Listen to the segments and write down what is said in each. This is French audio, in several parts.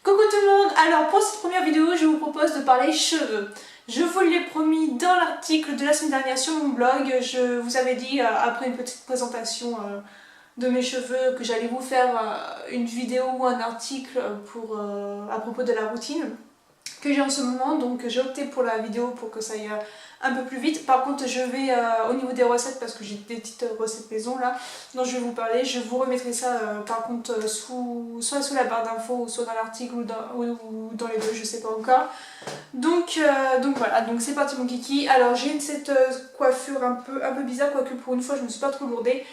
Coucou tout le monde. Alors pour cette première vidéo je vous propose de parler cheveux. Je vous l'ai promis dans l'article de la semaine dernière sur mon blog. Je vous avais dit après une petite présentation de mes cheveux que j'allais vous faire une vidéo ou un article à propos de la routine que j'ai en ce moment, donc j'ai opté pour la vidéo pour que ça aille un peu plus vite. Par contre je vais au niveau des recettes, parce que j'ai des petites recettes maison là dont je vais vous parler, je vous remettrai ça par contre soit sous la barre d'infos ou soit dans l'article ou dans les deux, je sais pas encore. Donc voilà, donc c'est parti mon kiki. Alors j'ai cette coiffure un peu bizarre, quoique pour une fois je me suis pas trop lourdée.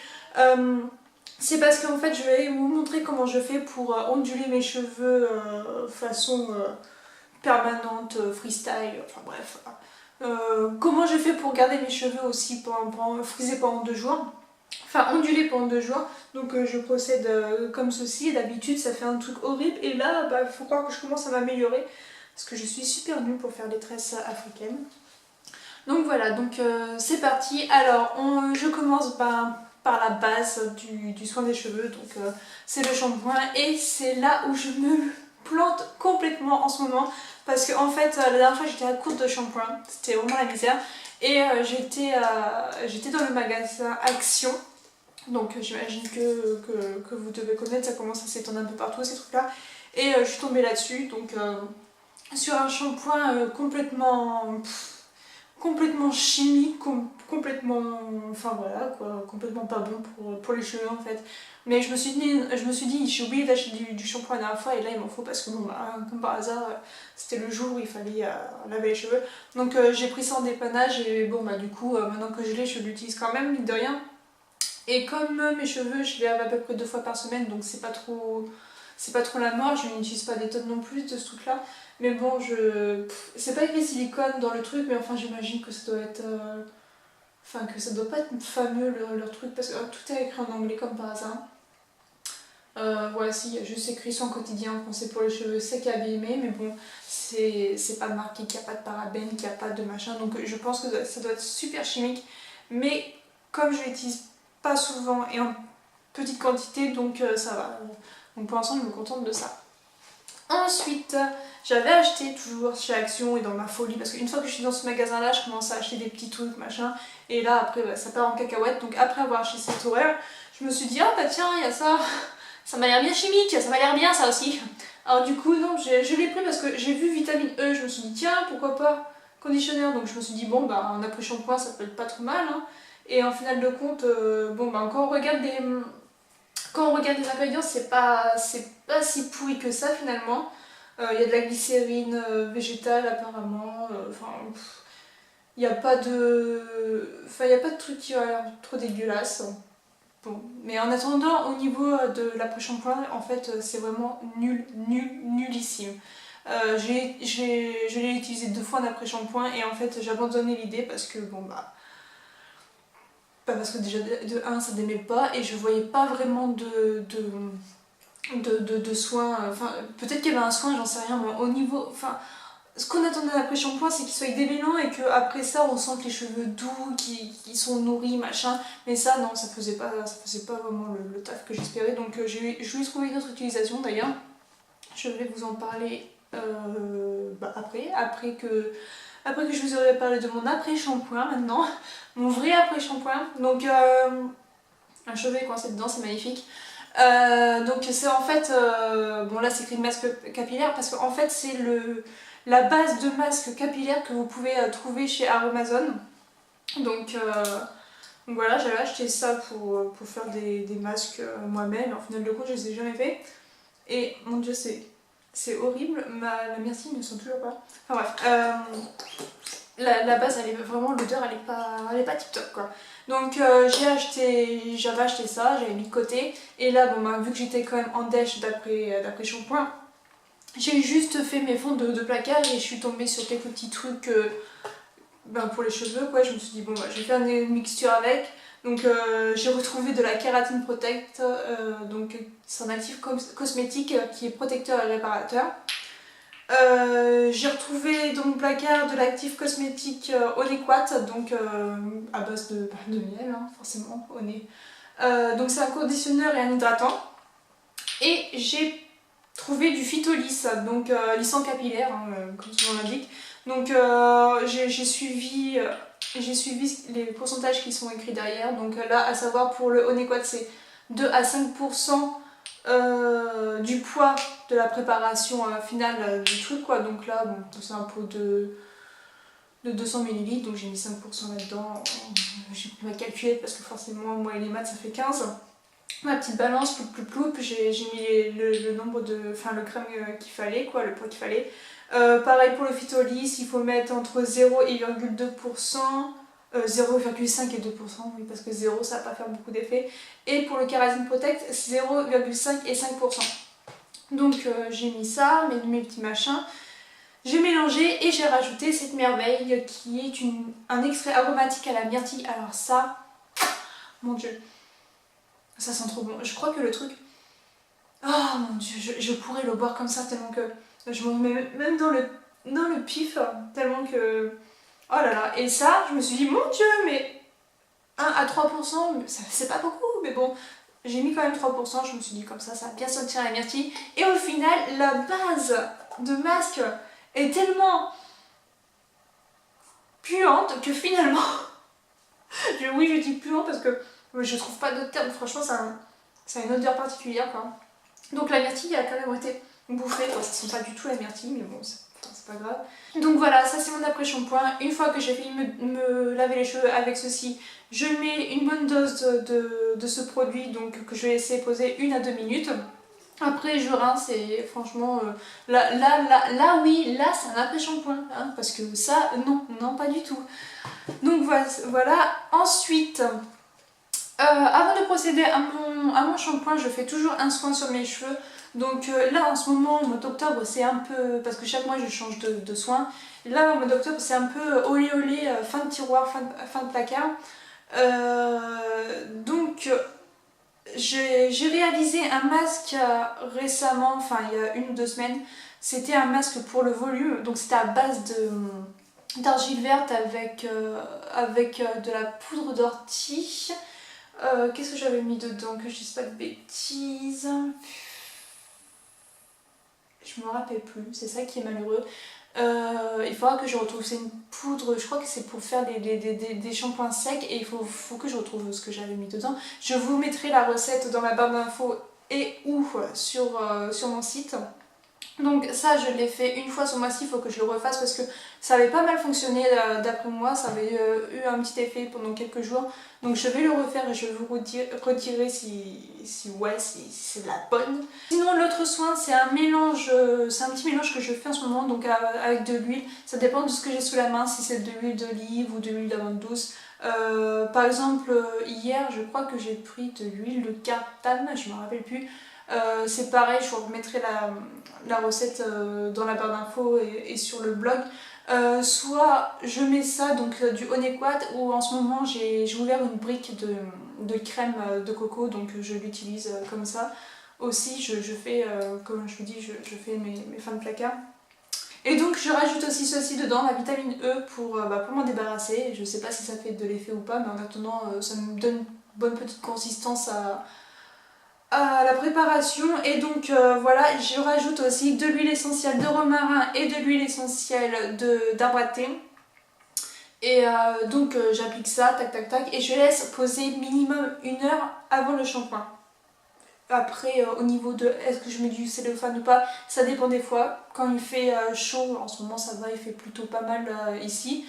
C'est parce qu'en fait je vais vous montrer comment je fais pour onduler mes cheveux façon permanente, freestyle, enfin bref. Comment je fais pour garder mes cheveux aussi frisés pendant 2 jours, enfin ondulés pendant 2 jours. Donc je procède comme ceci. D'habitude ça fait un truc horrible et là il faut croire que je commence à m'améliorer parce que je suis super nulle pour faire des tresses africaines. Donc voilà, donc c'est parti. Alors je commence par la base du soin des cheveux, donc c'est le shampoing, et c'est là où je me plante complètement en ce moment parce que en fait la dernière fois j'étais à court de shampoing, c'était vraiment la misère, et j'étais dans le magasin Action, donc j'imagine que vous devez connaître, ça commence à s'étendre un peu partout ces trucs là, et je suis tombée là-dessus, donc sur un shampoing complètement chimique, complètement, enfin voilà quoi, complètement pas bon pour les cheveux en fait. Mais je me suis dit j'ai oublié d'acheter du shampoing la dernière fois et là il m'en faut parce que bon comme par hasard c'était le jour où il fallait laver les cheveux. Donc j'ai pris ça en dépannage et bon du coup maintenant que je l'ai, je l'utilise quand même mine de rien. Et comme mes cheveux je les lave à peu près 2 fois par semaine, donc c'est pas trop la mort, je n'utilise pas des tonnes non plus de ce truc là. Mais bon, c'est pas écrit silicone dans le truc, mais enfin j'imagine que ça doit être... Enfin que ça doit pas être fameux leur truc, parce que tout est écrit en anglais comme par hasard. Voilà, si, il y a juste écrit son quotidien en français pour les cheveux secs et abîmés, mais bon, c'est pas marqué qu'il n'y a pas de parabènes, qu'il n'y a pas de machin, donc je pense que ça doit être super chimique. Mais comme je l'utilise pas souvent et en petite quantité, donc ça va. Donc pour l'instant je me contente de ça. Ensuite, j'avais acheté toujours chez Action et dans ma folie, parce qu'une fois que je suis dans ce magasin là, je commence à acheter des petits trucs machin, et là après ça part en cacahuète. Donc après avoir acheté cette horreur, je me suis dit ah bah tiens il y a ça m'a l'air bien chimique, ça m'a l'air bien ça aussi. Alors du coup non, je l'ai pris parce que j'ai vu vitamine E, je me suis dit tiens pourquoi pas conditionneur, donc je me suis dit bon un après-shampoing ça peut être pas trop mal hein. Et en final de compte, quand on regarde les ingrédients, c'est pas si pourri que ça finalement. Il y a de la glycérine végétale apparemment. Il n'y a pas de truc qui a l'air trop dégueulasse. Bon. Mais en attendant, au niveau de l'après-shampoing, en fait, c'est vraiment nullissime. Je l'ai utilisé 2 fois en après-shampoing et en fait, j'ai abandonné l'idée parce que parce que déjà de 1 ça n'aimait pas et je voyais pas vraiment de soins, enfin peut-être qu'il y avait un soin, j'en sais rien, mais au niveau, enfin ce qu'on attendait d'après shampoing c'est qu'il soit démêlant et qu'après ça on sent que les cheveux doux, qui sont nourris machin, mais ça non, ça faisait pas vraiment le taf que j'espérais, donc je lui ai trouvé une autre utilisation d'ailleurs, je vais vous en parler après que je vous aurai parlé de mon après-shampoing maintenant, mon vrai après-shampoing. Donc un cheveu coincé dedans, c'est magnifique. Donc c'est en fait, bon là c'est écrit masque capillaire parce qu'en fait c'est la base de masque capillaire que vous pouvez trouver chez Aromazone. Donc voilà, j'avais acheté ça pour faire des masques moi-même. En final de compte je les ai jamais fait. Et mon dieu c'est horrible, la myrtille ne sent toujours pas. Enfin bref, la base, elle est vraiment, l'odeur elle est pas tip top quoi. Donc j'avais acheté ça, j'avais mis de côté. Et là, vu que j'étais quand même en dèche d'après shampoing, j'ai juste fait mes fonds de placard et je suis tombée sur quelques petits trucs pour les cheveux quoi. Je me suis dit je vais faire une mixture avec. Donc j'ai retrouvé de la Keratin Protect, donc c'est un actif cosmétique qui est protecteur et réparateur. J'ai retrouvé dans mon placard de l'actif cosmétique Onéquat, donc à base de miel, hein, forcément, au nez. Donc c'est un conditionneur et un hydratant. Et j'ai trouvé du Phytolis, donc lissant capillaire, hein, comme son nom l'indique. Donc j'ai suivi les pourcentages qui sont écrits derrière. Donc là, à savoir pour le Onequat, c'est 2 à 5% du poids de la préparation finale du truc, quoi. Donc là, bon, c'est un pot de 200 ml, donc j'ai mis 5% là-dedans. J'ai pris ma calculette parce que forcément, moi et les maths, ça fait 15. Ma petite balance, ploup, j'ai mis le nombre de. Enfin, le gramme qu'il fallait, quoi, le poids qu'il fallait. Pareil pour le Phytolis, il faut mettre entre 0 et 0,2%. 0,5 et 2%, oui, parce que 0 ça va pas faire beaucoup d'effet. Et pour le Keratin Protect, 0,5 et 5%. Donc j'ai mis ça, mes petits machins. J'ai mélangé et j'ai rajouté cette merveille qui est un extrait aromatique à la myrtille. Alors ça, mon dieu, ça sent trop bon. Je crois que le truc... Oh mon dieu, je pourrais le boire comme ça tellement que... Je me remets même dans le pif, tellement que... Oh là là, et ça, je me suis dit, mon dieu, mais 1 à 3%, c'est pas beaucoup, mais bon, j'ai mis quand même 3%, je me suis dit comme ça va bien sentir la myrtille. Et au final, la base de masque est tellement puante que finalement, oui je dis puant parce que je trouve pas d'autre terme, franchement ça a une odeur particulière quoi. Donc la myrtille a quand même été bouffée, quoi. Ça sent pas du tout la myrtille, mais bon, c'est pas grave. Donc voilà, ça c'est mon après-shampoing. Une fois que j'ai fini de me laver les cheveux avec ceci, je mets une bonne dose de ce produit donc, que je vais laisser poser 1 à 2 minutes. Après je rince et franchement, là oui, là c'est un après-shampoing, hein, parce que ça, non pas du tout. Donc voilà. Ensuite, avant de procéder à mon shampoing, je fais toujours un soin sur mes cheveux. Donc là en ce moment, au mois d'octobre, c'est un peu... Parce que chaque mois je change de soin. Là au mois d'octobre, c'est un peu olé olé, fin de tiroir, fin de placard. Donc j'ai réalisé un masque récemment, enfin il y a 1 ou 2 semaines. C'était un masque pour le volume, donc c'était à base d'argile verte avec de la poudre d'ortie. Qu'est-ce que j'avais mis dedans, que je dise pas de bêtises. Je me rappelle plus, c'est ça qui est malheureux. Il faudra que je retrouve, c'est une poudre, je crois que c'est pour faire des shampoings secs et il faut que je retrouve ce que j'avais mis dedans. Je vous mettrai la recette dans la barre d'infos et ou sur mon site. Donc ça je l'ai fait une fois ce mois-ci, il faut que je le refasse parce que ça avait pas mal fonctionné d'après moi, ça avait eu un petit effet pendant quelques jours. Donc je vais le refaire et je vais vous retirer si c'est de la bonne. Sinon l'autre soin c'est un mélange, c'est un petit mélange que je fais en ce moment donc avec de l'huile. Ça dépend de ce que j'ai sous la main, si c'est de l'huile d'olive ou de l'huile d'amande douce. Par exemple hier je crois que j'ai pris de l'huile de cartane, je me rappelle plus. C'est pareil, je vous remettrai la recette dans la barre d'infos et sur le blog. Soit je mets ça, donc du Onequat, ou en ce moment j'ai ouvert une brique de crème de coco, donc je l'utilise comme ça. Aussi je fais, comme je vous dis, je fais mes fins de placard. Et donc je rajoute aussi ceci dedans, la vitamine E pour m'en débarrasser. Je sais pas si ça fait de l'effet ou pas, mais en attendant ça me donne une bonne petite consistance à la préparation. Et donc voilà, je rajoute aussi de l'huile essentielle de romarin et de l'huile essentielle d'arbre à thé. Et donc j'applique ça, tac tac tac, et je laisse poser minimum 1 heure avant le shampoing. Après au niveau de est-ce que je mets du cellophane ou pas, ça dépend des fois. Quand il fait chaud, en ce moment ça va, il fait plutôt pas mal ici.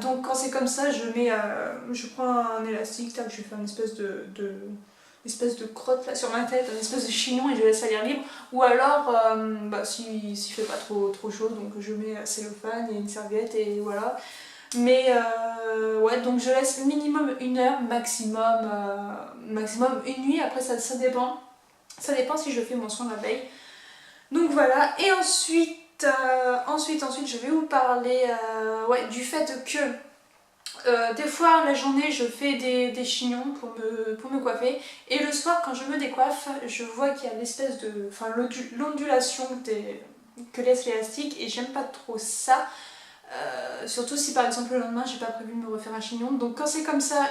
Donc quand c'est comme ça, je prends un élastique, tac, je fais une espèce de crotte là sur ma tête, une espèce de chignon et je laisse ça l'air libre. Ou alors, s'il fait pas trop chaud, donc je mets cellophane et une serviette et voilà. Mais ouais, donc je laisse minimum 1 heure, maximum 1 nuit. Après ça dépend. Ça dépend si je fais mon soin la veille. Donc voilà, et ensuite je vais vous parler du fait que des fois la journée je fais des chignons pour me coiffer et le soir quand je me décoiffe je vois qu'il y a l'espèce de... enfin l'ondulation que laisse l'élastique et j'aime pas trop ça. Surtout si par exemple le lendemain j'ai pas prévu de me refaire un chignon. Donc quand c'est comme ça,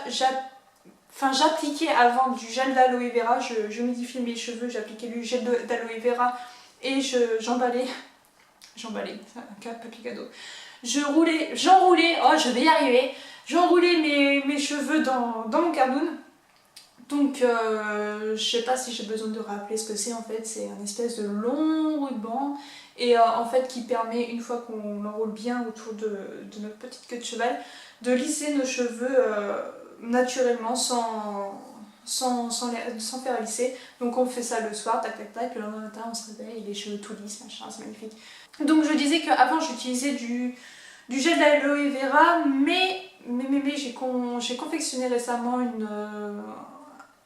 j'appliquais avant du gel d'aloe vera, je humidifiais mes cheveux, j'appliquais du gel d'aloe vera et j'emballais, c'est un papier cadeau. J'enroulais, oh je vais y arriver, j'enroulais mes cheveux dans mon cardoon. Donc je sais pas si j'ai besoin de rappeler ce que c'est en fait, c'est un espèce de long ruban et en fait qui permet, une fois qu'on l'enroule bien autour de notre petite queue de cheval, de lisser nos cheveux naturellement sans faire lisser. Donc on fait ça le soir, tac tac tac, le lendemain matin on se réveille, les cheveux tout lisses, machin, c'est magnifique. Donc je disais qu'avant j'utilisais du gel d'aloe vera, mais j'ai confectionné récemment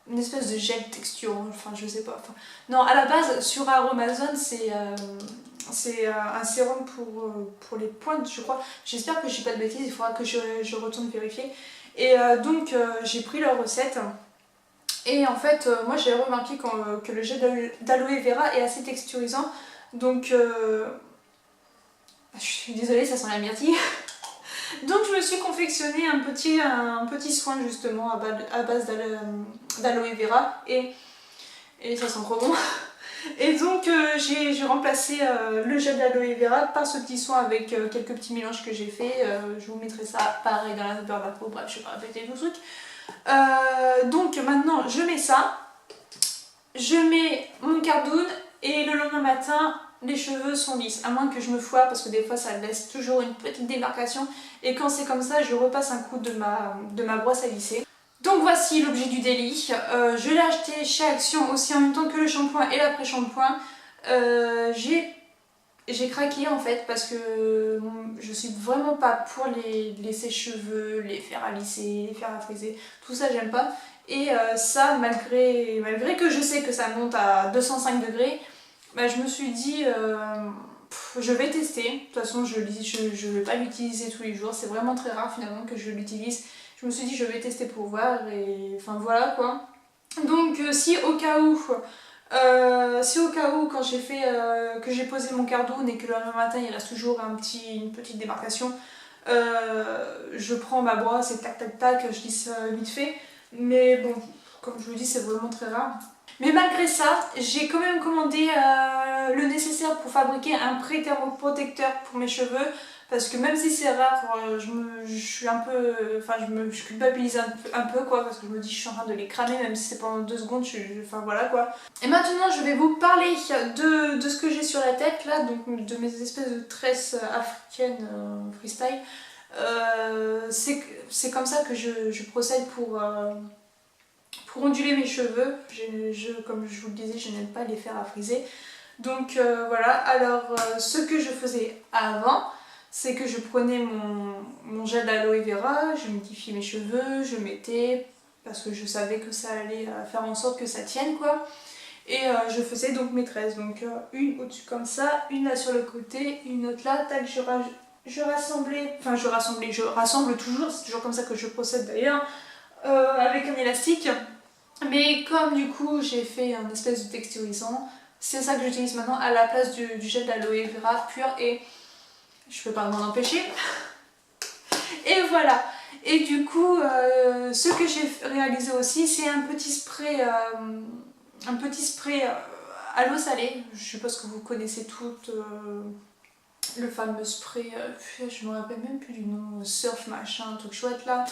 une espèce de gel texturant, enfin je sais pas. Enfin, non, à la base sur Aromazone c'est un sérum pour les pointes, je crois. J'espère que je dis pas de bêtises, il faudra que je retourne vérifier. Et donc j'ai pris leur recette. Et en fait, moi j'ai remarqué que le gel d'aloe vera est assez texturisant. Donc, je suis désolée, ça sent la myrtille. Donc je me suis confectionné un petit soin justement à base d'aloe vera et ça sent trop bon. Et donc j'ai remplacé le gel d'aloe vera par ce petit soin avec quelques petits mélanges que j'ai fait. Je vous mettrai ça pareil dans la barre d'infos, bref je vais pas répéter tout le truc. Donc maintenant je mets ça, je mets mon cardoon et le lendemain matin les cheveux sont lisses, à moins que je me foire parce que des fois ça laisse toujours une petite démarcation et quand c'est comme ça je repasse un coup de ma brosse à lisser. Donc voici l'objet du délit. Je l'ai acheté chez Action aussi en même temps que le shampoing et l'après-shampoing. J'ai craqué en fait parce que je suis vraiment pas pour les sèche-cheveux, les faire à lisser, les faire à friser, tout ça j'aime pas. Et ça malgré que je sais que ça monte à 205 degrés, bah, je me suis dit je vais tester. De toute façon je vais pas l'utiliser tous les jours, c'est vraiment très rare finalement que je l'utilise. Je me suis dit je vais tester pour voir et enfin voilà quoi. Donc si au cas où quand que j'ai posé mon cardoon et que le lendemain matin il reste toujours une petite démarcation, je prends ma brosse et tac tac tac, je lisse vite fait. Mais bon, comme je vous dis, c'est vraiment très rare. Mais malgré ça, j'ai quand même commandé le nécessaire pour fabriquer un pré-thermoprotecteur pour mes cheveux. Parce que même si c'est rare, je suis un peu. Enfin, je culpabilise un peu quoi. Parce que je me dis, je suis en train de les cramer, même si c'est pendant 2 secondes. Enfin voilà quoi. Et maintenant, je vais vous parler de ce que j'ai sur la tête là. Donc, de mes espèces de tresses africaines freestyle. C'est comme ça que je procède pour onduler mes cheveux. Comme je vous le disais, je n'aime pas les faire à friser. Donc voilà, alors ce que je faisais avant, c'est que je prenais mon gel d'aloe vera, je humidifiais mes cheveux, je mettais, parce que je savais que ça allait faire en sorte que ça tienne quoi. Et je faisais donc mes tresses, donc une au-dessus comme ça, une là sur le côté, une autre là, tac, je rassemble toujours, c'est toujours comme ça que je procède d'ailleurs, avec un élastique. Mais comme du coup j'ai fait un espèce de texturisant, c'est ça que j'utilise maintenant à la place du gel d'aloe vera pur et je peux pas m'en empêcher. Et voilà. Et du coup, ce que j'ai réalisé aussi, c'est un petit spray à l'eau salée. Je suppose que vous connaissez toutes le fameux spray, je me rappelle même plus du nom, surf machin, un truc chouette là.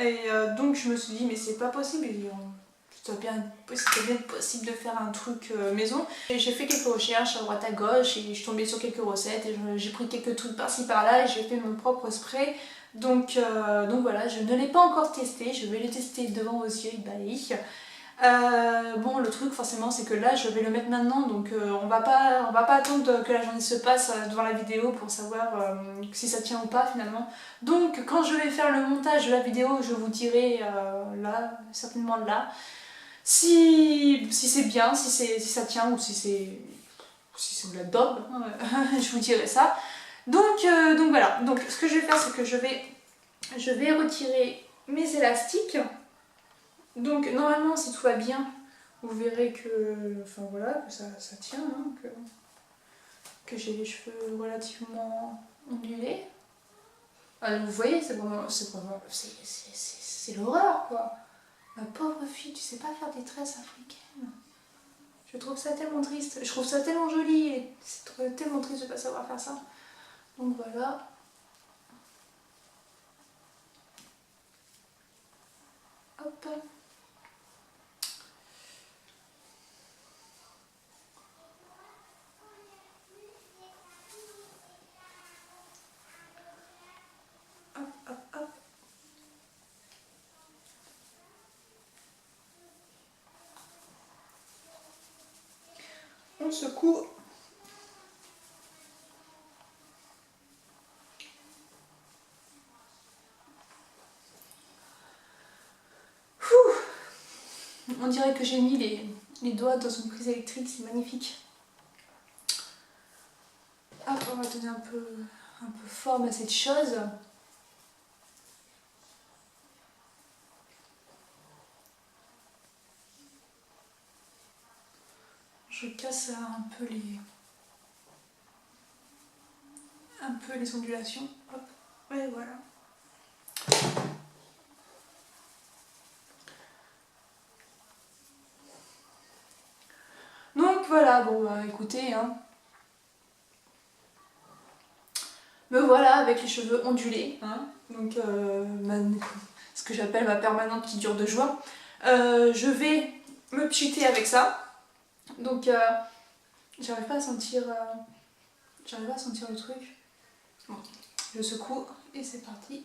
Et donc je me suis dit mais c'est pas possible, c'était bien possible de faire un truc maison. J'ai fait quelques recherches à droite à gauche et je suis tombée sur quelques recettes et j'ai pris quelques trucs par-ci par-là et j'ai fait mon propre spray. Donc voilà, je ne l'ai pas encore testé, je vais le tester devant vos yeux ébahis. Bon, le truc forcément c'est que là je vais le mettre maintenant, donc on va pas attendre que la journée se passe devant la vidéo pour savoir si ça tient ou pas finalement. Donc quand je vais faire le montage de la vidéo, je vous dirai là, certainement là, si c'est bien, si ça tient ou si c'est de la daube, hein, je vous dirai ça. Donc voilà, donc ce que je vais faire c'est que je vais retirer mes élastiques. Donc normalement si tout va bien, vous verrez que, enfin voilà, que ça tient, hein, que j'ai les cheveux relativement ondulés. Alors, vous voyez, c'est l'horreur quoi. Ma pauvre fille, tu sais pas faire des tresses africaines. Je trouve ça tellement triste. Je trouve ça tellement joli et c'est tellement triste de ne pas savoir faire ça. Donc voilà. Hop. Hop, hop, hop. On secoue. On dirait que j'ai mis les doigts dans une prise électrique, c'est magnifique. Hop, on va donner un peu forme à cette chose. Je casse un peu les ondulations. Hop, et voilà. Donc voilà, bon bah écoutez, hein. Me voilà avec les cheveux ondulés, hein. Donc ce que j'appelle ma permanente qui dure de joie. Je vais me pchiter avec ça. Donc j'arrive pas à sentir le truc. Bon, je secoue et c'est parti.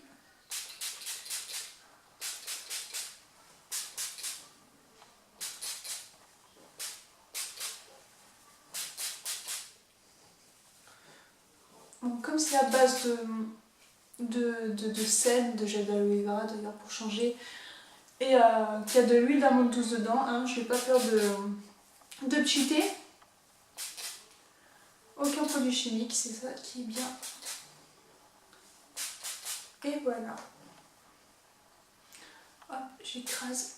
Bon, comme c'est à base de sel, de gel d'aloe vera d'ailleurs pour changer, et qu'il y a de l'huile d'amande douce dedans, hein, je n'ai pas peur de cheater. Aucun produit chimique, c'est ça qui est bien. Et voilà. Hop, j'écrase.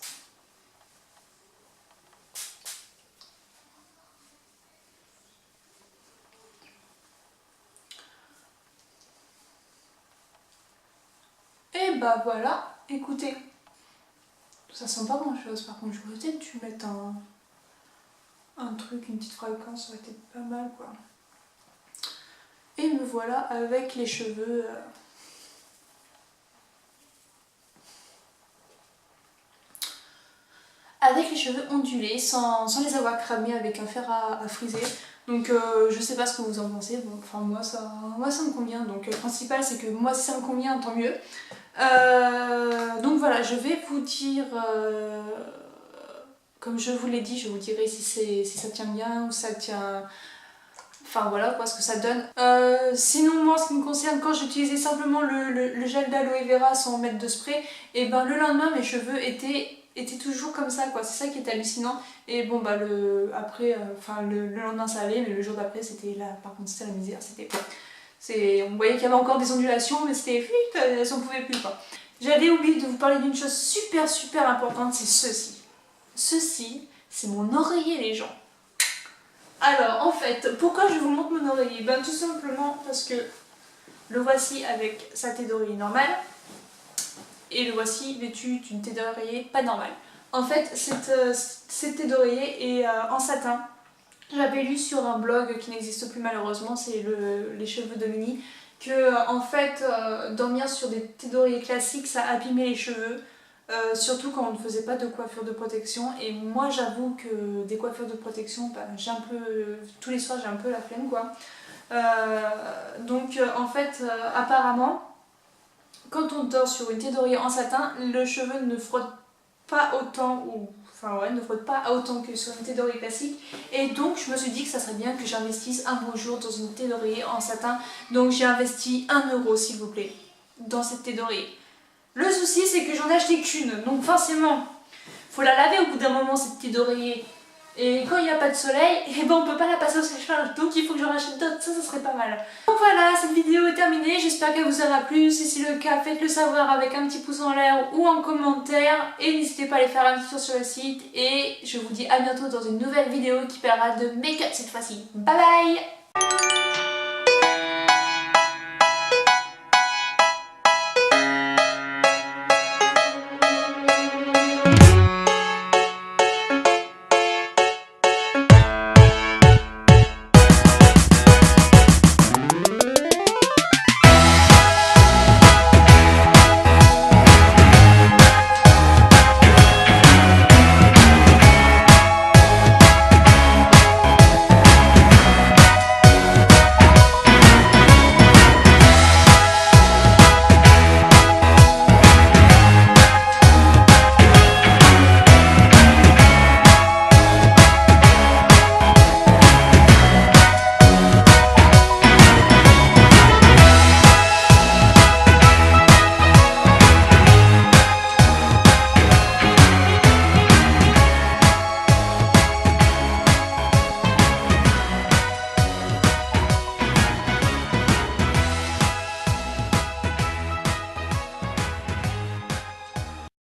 Et bah voilà, écoutez, ça sent pas grand chose, par contre je voulais peut-être que tu mettes un truc, une petite fréquence, ça aurait été pas mal quoi. Et me voilà avec les cheveux ondulés, sans les avoir cramés avec un fer à friser. Donc je sais pas ce que vous en pensez, bon, enfin moi ça me convient, donc le principal c'est que moi si ça me convient tant mieux. Donc voilà, je vais vous dire, comme je vous l'ai dit, je vous dirai si ça tient bien ou ça tient... Enfin voilà quoi, ce que ça donne. Sinon moi en ce qui me concerne, quand j'utilisais simplement le gel d'aloe vera sans mettre de spray, et ben le lendemain mes cheveux étaient toujours comme ça quoi, c'est ça qui était hallucinant. Et bon bah le lendemain ça allait, mais le jour d'après c'était là, par contre c'était la misère, on voyait qu'il y avait encore des ondulations, mais c'était elles s'en pouvaient plus quoi. J'avais oublié de vous parler d'une chose super importante, c'est ceci. Ceci, c'est mon oreiller les gens. Alors en fait, pourquoi je vous montre mon oreiller? Ben tout simplement parce que le voici avec sa tête d'oreiller normale et le voici vêtu d'une tête d'oreiller pas normale. En fait, cette tête d'oreiller est en satin. J'avais lu sur un blog qui n'existe plus malheureusement, c'est les cheveux de Mini, que en fait dormir sur des têtes d'oreiller classiques ça abîmait les cheveux. Surtout quand on ne faisait pas de coiffure de protection, et moi j'avoue que des coiffures de protection, bah, tous les soirs j'ai un peu la flemme quoi. Donc en fait apparemment quand on dort sur une tête d'oreiller en satin, le cheveu ne frotte pas autant, ne frotte pas autant que sur une tête d'oreiller classique, et donc je me suis dit que ça serait bien que j'investisse un beau jour dans une tête d'oreiller en satin. Donc j'ai investi 1 € s'il vous plaît dans cette tête d'oreiller. Le souci c'est que j'en ai acheté qu'une, donc forcément faut la laver au bout d'un moment cette tête d'oreiller. Et quand il n'y a pas de soleil, et ben on peut pas la passer au sèche-linge, donc il faut que j'en rachète d'autres, ça serait pas mal. Donc voilà, cette vidéo est terminée, j'espère qu'elle vous aura plu. Si c'est le cas, faites-le savoir avec un petit pouce en l'air ou en commentaire. Et n'hésitez pas à aller faire un petit tour sur le site. Et je vous dis à bientôt dans une nouvelle vidéo qui parlera de make-up cette fois-ci. Bye bye!